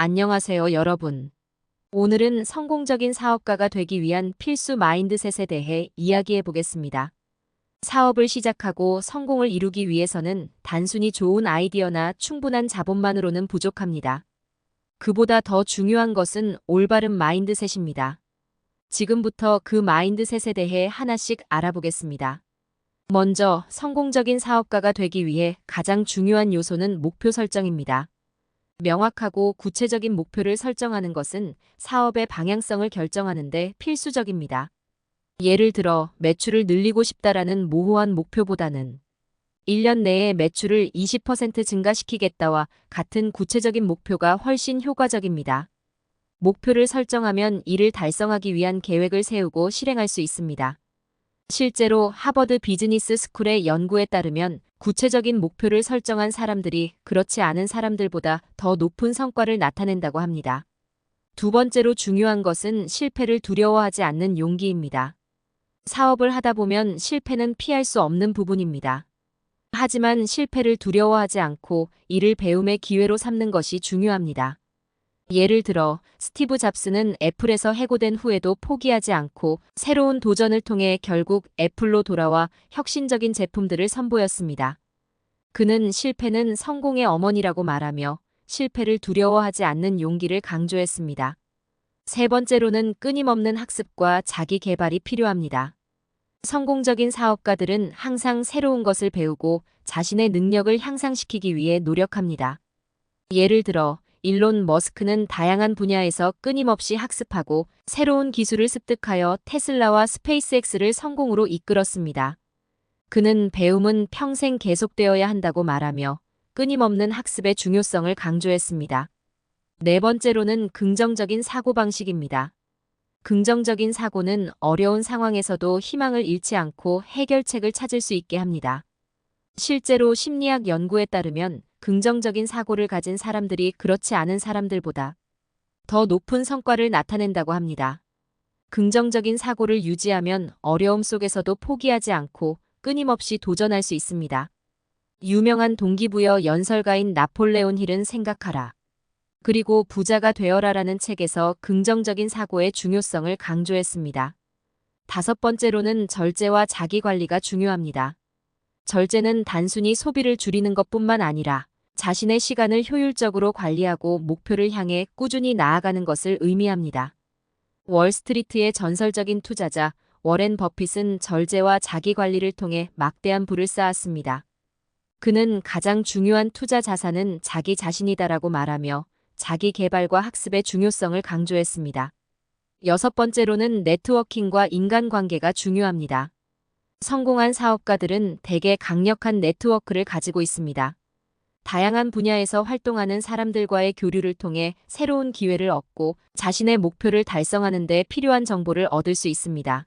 안녕하세요, 여러분. 오늘은 성공적인 사업가가 되기 위한 필수 마인드셋에 대해 이야기해 보겠습니다. 사업을 시작하고 성공을 이루기 위해서는 단순히 좋은 아이디어나 충분한 자본만으로는 부족합니다. 그보다 더 중요한 것은 올바른 마인드셋입니다. 지금부터 그 마인드셋에 대해 하나씩 알아보겠습니다. 먼저, 성공적인 사업가가 되기 위해 가장 중요한 요소는 목표 설정입니다. 명확하고 구체적인 목표를 설정하는 것은 사업의 방향성을 결정하는 데 필수적입니다. 예를 들어 매출을 늘리고 싶다라는 모호한 목표보다는 1년 내에 매출을 20% 증가시키겠다와 같은 구체적인 목표가 훨씬 효과적입니다. 목표를 설정하면 이를 달성하기 위한 계획을 세우고 실행할 수 있습니다. 실제로 하버드 비즈니스 스쿨의 연구에 따르면 구체적인 목표를 설정한 사람들이 그렇지 않은 사람들보다 더 높은 성과를 나타낸다고 합니다. 두 번째로 중요한 것은 실패를 두려워하지 않는 용기입니다. 사업을 하다 보면 실패는 피할 수 없는 부분입니다. 하지만 실패를 두려워하지 않고 이를 배움의 기회로 삼는 것이 중요합니다. 예를 들어 스티브 잡스는 애플에서 해고된 후에도 포기하지 않고 새로운 도전을 통해 결국 애플로 돌아와 혁신적인 제품들을 선보였습니다. 그는 실패는 성공의 어머니라고 말하며 실패를 두려워하지 않는 용기를 강조했습니다. 세 번째로는 끊임없는 학습과 자기 개발이 필요합니다. 성공적인 사업가들은 항상 새로운 것을 배우고 자신의 능력을 향상시키기 위해 노력합니다. 예를 들어 일론 머스크는 다양한 분야에서 끊임없이 학습하고 새로운 기술을 습득하여 테슬라와 스페이스X를 성공으로 이끌었습니다. 그는 배움은 평생 계속되어야 한다고 말하며 끊임없는 학습의 중요성을 강조했습니다. 네 번째로는 긍정적인 사고방식입니다. 긍정적인 사고는 어려운 상황에서도 희망을 잃지 않고 해결책을 찾을 수 있게 합니다. 실제로 심리학 연구에 따르면 긍정적인 사고를 가진 사람들이 그렇지 않은 사람들보다 더 높은 성과를 나타낸다고 합니다. 긍정적인 사고를 유지하면 어려움 속에서도 포기하지 않고 끊임없이 도전할 수 있습니다. 유명한 동기부여 연설가인 나폴레온 힐은 생각하라. 그리고 부자가 되어라라는 책에서 긍정적인 사고의 중요성을 강조했습니다. 다섯 번째로는 절제와 자기관리가 중요합니다. 절제는 단순히 소비를 줄이는 것뿐만 아니라 자신의 시간을 효율적으로 관리하고 목표를 향해 꾸준히 나아가는 것을 의미합니다. 월스트리트의 전설적인 투자자 워렌 버핏은 절제와 자기관리를 통해 막대한 부를 쌓았습니다. 그는 가장 중요한 투자 자산은 자기 자신이다라고 말하며 자기 개발과 학습의 중요성을 강조했습니다. 여섯 번째로는 네트워킹과 인간관계가 중요합니다. 성공한 사업가들은 대개 강력한 네트워크를 가지고 있습니다. 다양한 분야에서 활동하는 사람들과의 교류를 통해 새로운 기회를 얻고 자신의 목표를 달성하는 데 필요한 정보를 얻을 수 있습니다.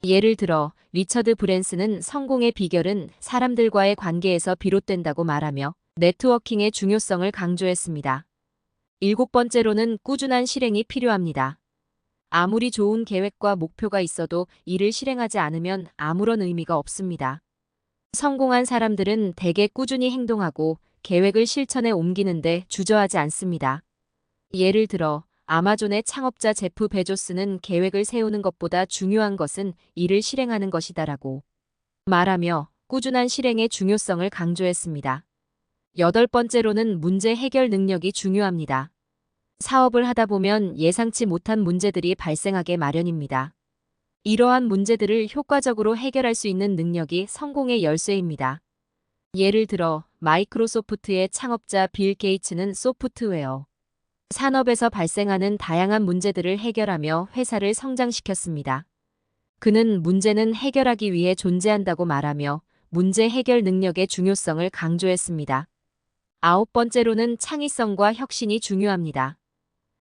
예를 들어 리처드 브랜슨은 성공의 비결은 사람들과의 관계에서 비롯된다고 말하며 네트워킹의 중요성을 강조했습니다. 일곱 번째로는 꾸준한 실행이 필요합니다. 아무리 좋은 계획과 목표가 있어도 이를 실행하지 않으면 아무런 의미가 없습니다. 성공한 사람들은 대개 꾸준히 행동하고 계획을 실천에 옮기는데 주저하지 않습니다. 예를 들어 아마존의 창업자 제프 베조스는 계획을 세우는 것보다 중요한 것은 이를 실행하는 것이다라고 말하며 꾸준한 실행의 중요성을 강조했습니다. 여덟 번째로는 문제 해결 능력이 중요합니다. 사업을 하다 보면 예상치 못한 문제들이 발생하게 마련입니다. 이러한 문제들을 효과적으로 해결할 수 있는 능력이 성공의 열쇠입니다. 예를 들어 마이크로소프트의 창업자 빌 게이츠는 소프트웨어 산업에서 발생하는 다양한 문제들을 해결하며 회사를 성장시켰습니다. 그는 문제는 해결하기 위해 존재한다고 말하며 문제 해결 능력의 중요성을 강조했습니다. 아홉 번째로는 창의성과 혁신이 중요합니다.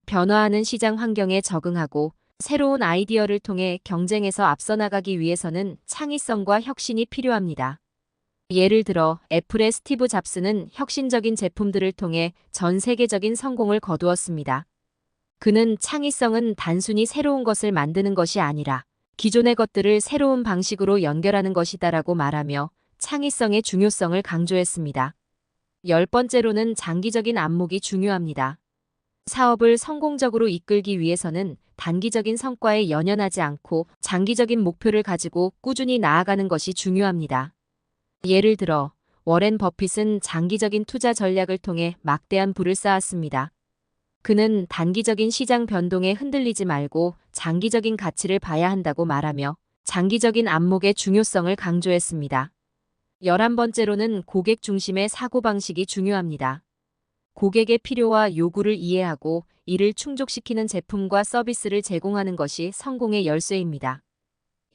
변화하는 시장 환경에 적응하고 새로운 아이디어를 통해 경쟁에서 앞서 나가기 위해서는 창의성과 혁신이 필요합니다. 예를 들어 애플의 스티브 잡스는 혁신적인 제품들을 통해 전 세계적인 성공을 거두었습니다. 그는 창의성은 단순히 새로운 것을 만드는 것이 아니라 기존의 것들을 새로운 방식으로 연결하는 것이다라고 말하며 창의성의 중요성을 강조했습니다. 열 번째로는 장기적인 안목이 중요합니다. 사업을 성공적으로 이끌기 위해서는 단기적인 성과에 연연하지 않고 장기적인 목표를 가지고 꾸준히 나아가는 것이 중요합니다. 예를 들어, 워렌 버핏은 장기적인 투자 전략을 통해 막대한 부를 쌓았습니다. 그는 단기적인 시장 변동에 흔들리지 말고 장기적인 가치를 봐야 한다고 말하며 장기적인 안목의 중요성을 강조했습니다. 11번째로는 고객 중심의 사고방식이 중요합니다. 고객의 필요와 요구를 이해하고 이를 충족시키는 제품과 서비스를 제공하는 것이 성공의 열쇠입니다.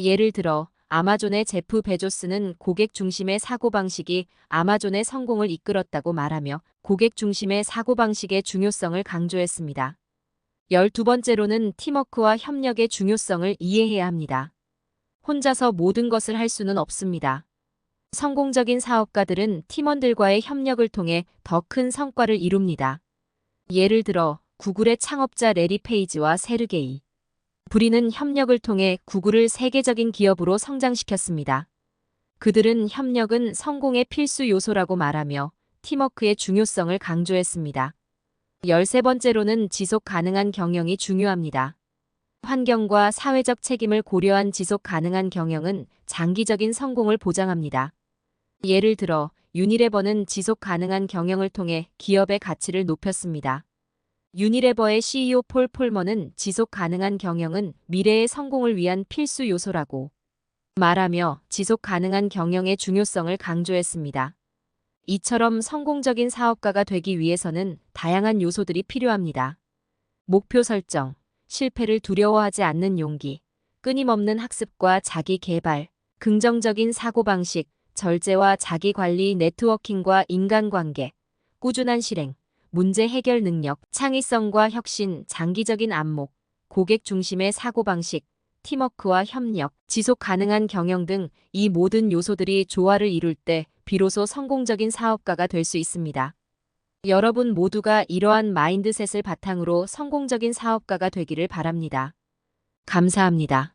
예를 들어, 아마존의 제프 베조스는 고객 중심의 사고방식이 아마존의 성공을 이끌었다고 말하며 고객 중심의 사고방식의 중요성을 강조했습니다. 12번째로는 팀워크와 협력의 중요성을 이해해야 합니다. 혼자서 모든 것을 할 수는 없습니다. 성공적인 사업가들은 팀원들과의 협력을 통해 더 큰 성과를 이룹니다. 예를 들어, 구글의 창업자 레리 페이지와 세르게이 브린은 협력을 통해 구글을 세계적인 기업으로 성장시켰습니다. 그들은 협력은 성공의 필수 요소라고 말하며 팀워크의 중요성을 강조했습니다. 13번째로는 지속 가능한 경영이 중요합니다. 환경과 사회적 책임을 고려한 지속 가능한 경영은 장기적인 성공을 보장합니다. 예를 들어, 유니레버는 지속 가능한 경영을 통해 기업의 가치를 높였습니다. 유니레버의 CEO 폴 폴머는 지속 가능한 경영은 미래의 성공을 위한 필수 요소라고 말하며 지속 가능한 경영의 중요성을 강조했습니다. 이처럼 성공적인 사업가가 되기 위해서는 다양한 요소들이 필요합니다. 목표 설정, 실패를 두려워하지 않는 용기, 끊임없는 학습과 자기 개발, 긍정적인 사고방식, 절제와 자기관리, 네트워킹과 인간관계, 꾸준한 실행, 문제 해결 능력, 창의성과 혁신, 장기적인 안목, 고객 중심의 사고방식, 팀워크와 협력, 지속 가능한 경영 등 이 모든 요소들이 조화를 이룰 때 비로소 성공적인 사업가가 될 수 있습니다. 여러분 모두가 이러한 마인드셋을 바탕으로 성공적인 사업가가 되기를 바랍니다. 감사합니다.